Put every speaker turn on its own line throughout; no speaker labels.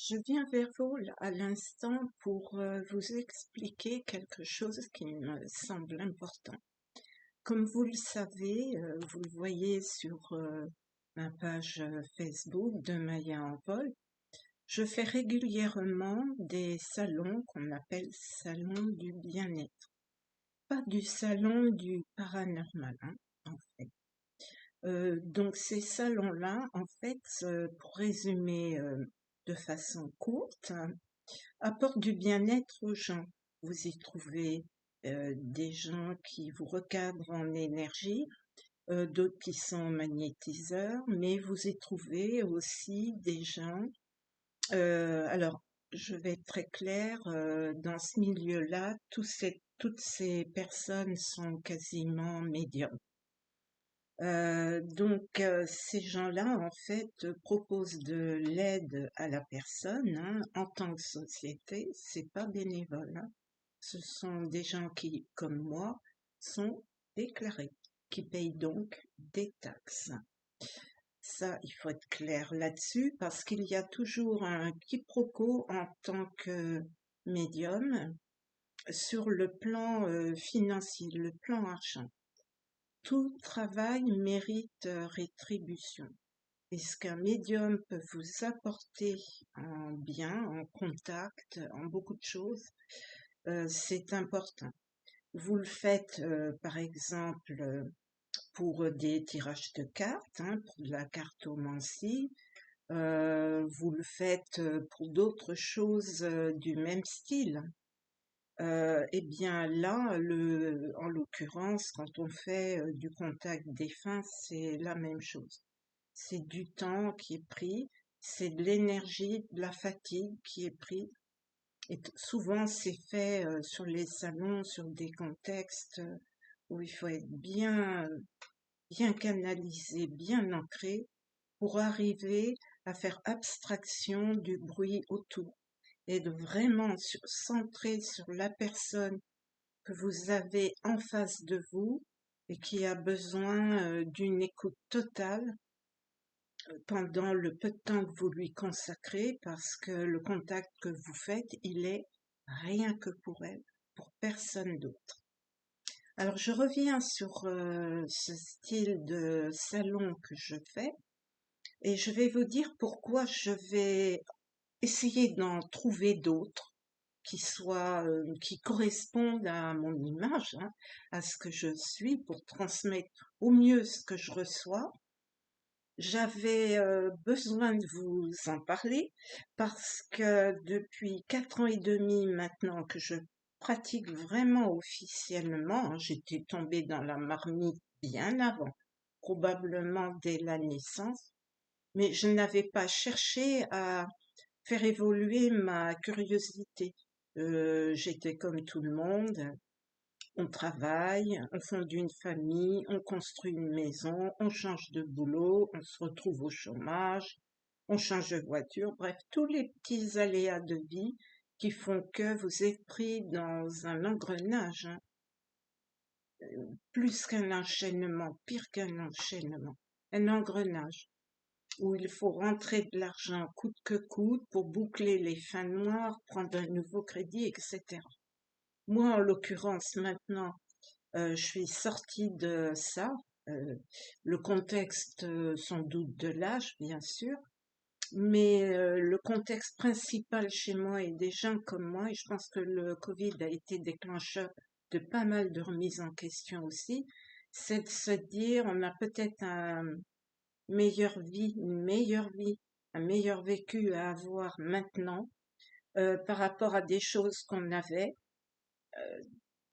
Je viens vers vous à l'instant pour vous expliquer quelque chose qui me semble important. Comme vous le savez, vous le voyez sur ma page Facebook de Maya en vol, je fais régulièrement des salons qu'on appelle salons du bien-être. Pas du salon du paranormal, hein, en fait. Donc ces salons-là, en fait, pour résumer de façon courte, apportent du bien-être aux gens. Vous y trouvez des gens qui vous recadrent en énergie, d'autres qui sont magnétiseurs, mais vous y trouvez aussi des gens. Alors, je vais être très claire, dans ce milieu-là, toutes ces personnes sont quasiment médiums. Donc, ces gens-là, en fait, proposent de l'aide à la personne, hein, en tant que société. C'est pas bénévole, hein. Ce sont des gens qui, comme moi, sont déclarés, qui payent donc des taxes. Ça, il faut être clair là-dessus parce qu'il y a toujours un quiproquo en tant que médium sur le plan financier, le plan argent. Tout travail mérite rétribution. Et ce qu'un médium peut vous apporter en bien, en contact, en beaucoup de choses, c'est important. Vous le faites, par exemple, pour des tirages de cartes, hein, pour de la cartomancie. Vous le faites pour d'autres choses du même style. Eh bien là, en l'occurrence, quand on fait du contact défunt, c'est la même chose. C'est du temps qui est pris, c'est de l'énergie, de la fatigue qui est pris. Et souvent, c'est fait sur les salons, sur des contextes où il faut être bien canalisé, bien ancré pour arriver à faire abstraction du bruit autour et de vraiment centrer sur la personne que vous avez en face de vous et qui a besoin d'une écoute totale pendant le peu de temps que vous lui consacrez, parce que le contact que vous faites, il est rien que pour elle, pour personne d'autre. Alors je reviens sur ce style de salon que je fais et je vais vous dire pourquoi je vais essayer d'en trouver d'autres qui correspondent à mon image, hein, à ce que je suis, pour transmettre au mieux ce que je reçois. J'avais besoin de vous en parler parce que depuis 4 ans et demi maintenant que je pratique vraiment officiellement, hein, j'étais tombée dans la marmite bien avant, probablement dès la naissance, mais je n'avais pas cherché à faire évoluer ma curiosité. J'étais comme tout le monde, on travaille, on fonde une famille, on construit une maison, on change de boulot, on se retrouve au chômage, on change de voiture, bref, tous les petits aléas de vie qui font que vous êtes pris dans un engrenage, hein, plus qu'un enchaînement, pire qu'un enchaînement, un engrenage où il faut rentrer de l'argent coûte que coûte pour boucler les fins de mois, prendre un nouveau crédit, etc. Moi, en l'occurrence, maintenant, je suis sortie de ça. Euh, le contexte, sans doute de l'âge, bien sûr, mais le contexte principal chez moi et des gens comme moi, et je pense que le Covid a été déclencheur de pas mal de remises en question aussi, c'est de se dire on a peut-être une meilleure vie, un meilleur vécu à avoir maintenant par rapport à des choses qu'on avait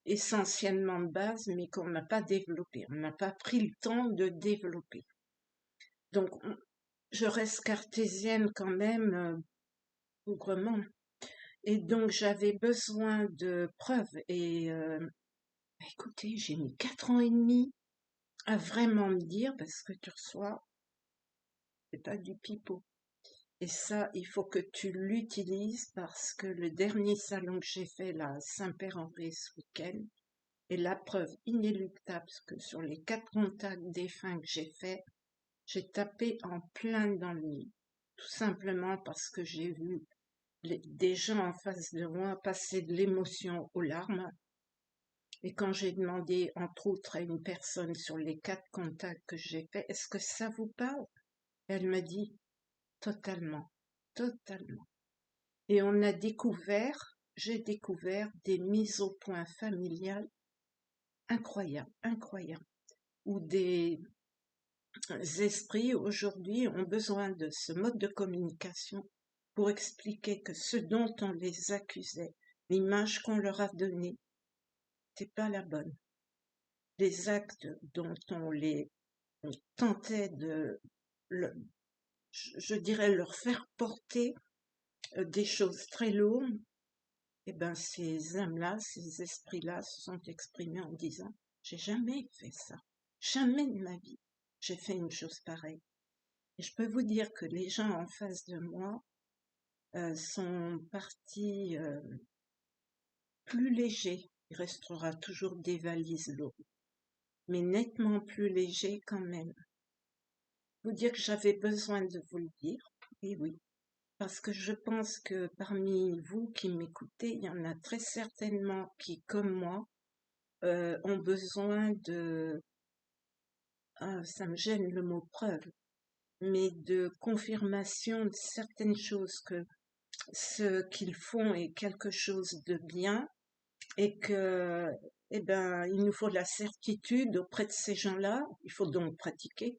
essentiellement de base, mais qu'on n'a pas développé. On n'a pas pris le temps de développer. Donc, je reste cartésienne quand même, bougrement. Et donc, j'avais besoin de preuves. Et écoutez, j'ai mis 4 ans et demi à vraiment me dire, parce que tu reçois, c'est pas du pipeau. Et ça, il faut que tu l'utilises parce que le dernier salon que j'ai fait là, à Saint-Père-en-Retz ce week-end, est la preuve inéluctable que sur les 4 contacts défunts que j'ai faits, j'ai tapé en plein dans le nid. Tout simplement parce que j'ai vu des gens en face de moi passaient de l'émotion aux larmes. Et quand j'ai demandé, entre autres, à une personne sur les 4 contacts que j'ai faits, est-ce que ça vous parle? Elle m'a dit totalement, totalement. Et j'ai découvert des mises au point familiales incroyables, incroyables, où des esprits aujourd'hui ont besoin de ce mode de communication pour expliquer que ce dont on les accusait, l'image qu'on leur a donnée, c'est pas la bonne. Les actes dont on tentait je dirais, leur faire porter des choses très lourdes, et ben ces âmes-là, ces esprits-là se sont exprimés en disant, j'ai jamais fait ça, jamais de ma vie, j'ai fait une chose pareille. Et je peux vous dire que les gens en face de moi sont partis plus légers. Il restera toujours des valises lourdes, mais nettement plus légers quand même. Vous dire que j'avais besoin de vous le dire, et oui, parce que je pense que parmi vous qui m'écoutez, il y en a très certainement qui, comme moi, ont besoin ça me gêne le mot preuve, mais de confirmation de certaines choses, que ce qu'ils font est quelque chose de bien et que, eh ben, il nous faut de la certitude auprès de ces gens-là. Il faut donc pratiquer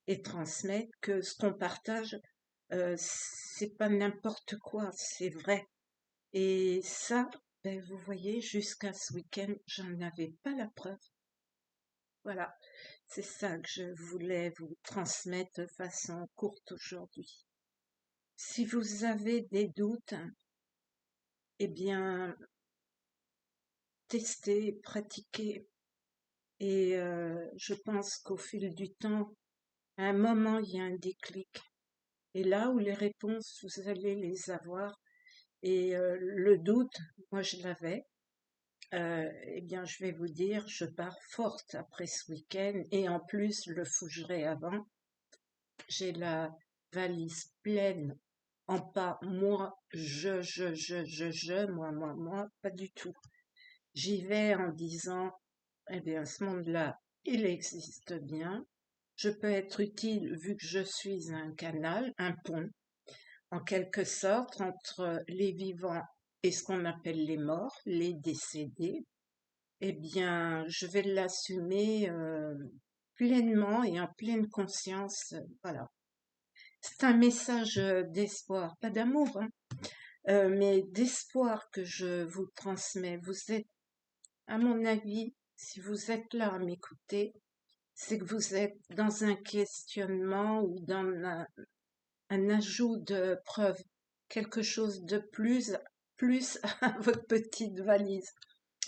et transmettre que ce qu'on partage, c'est pas n'importe quoi, c'est vrai. Et ça, ben, vous voyez, jusqu'à ce week-end, j'en avais pas la preuve. Voilà, c'est ça que je voulais vous transmettre de façon courte aujourd'hui. Si vous avez des doutes, eh bien, testez, pratiquez. Et je pense qu'au fil du temps, à un moment, il y a un déclic. Et là où les réponses, vous allez les avoir. Et le doute, moi je l'avais. Eh bien, je vais vous dire, je pars forte après ce week-end. Et en plus, le fougerai avant. J'ai la valise pleine en pas moi, moi, pas du tout. J'y vais en disant, eh bien, ce monde-là, il existe bien. Je peux être utile vu que je suis un canal, un pont, en quelque sorte, entre les vivants et ce qu'on appelle les morts, les décédés. Eh bien, je vais l'assumer pleinement et en pleine conscience. Voilà. C'est un message d'espoir, pas d'amour, hein, mais d'espoir que je vous transmets. Vous êtes, à mon avis, si vous êtes là à m'écouter, c'est que vous êtes dans un questionnement ou dans un ajout de preuve, quelque chose de plus à votre petite valise.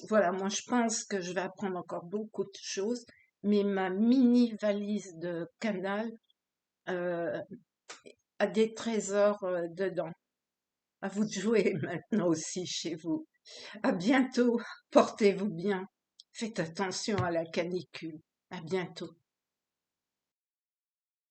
Voilà, moi je pense que je vais apprendre encore beaucoup de choses, mais ma mini valise de canal euh, a des trésors dedans. À vous de jouer maintenant aussi chez vous. À bientôt, portez-vous bien. Faites attention à la canicule. À bientôt.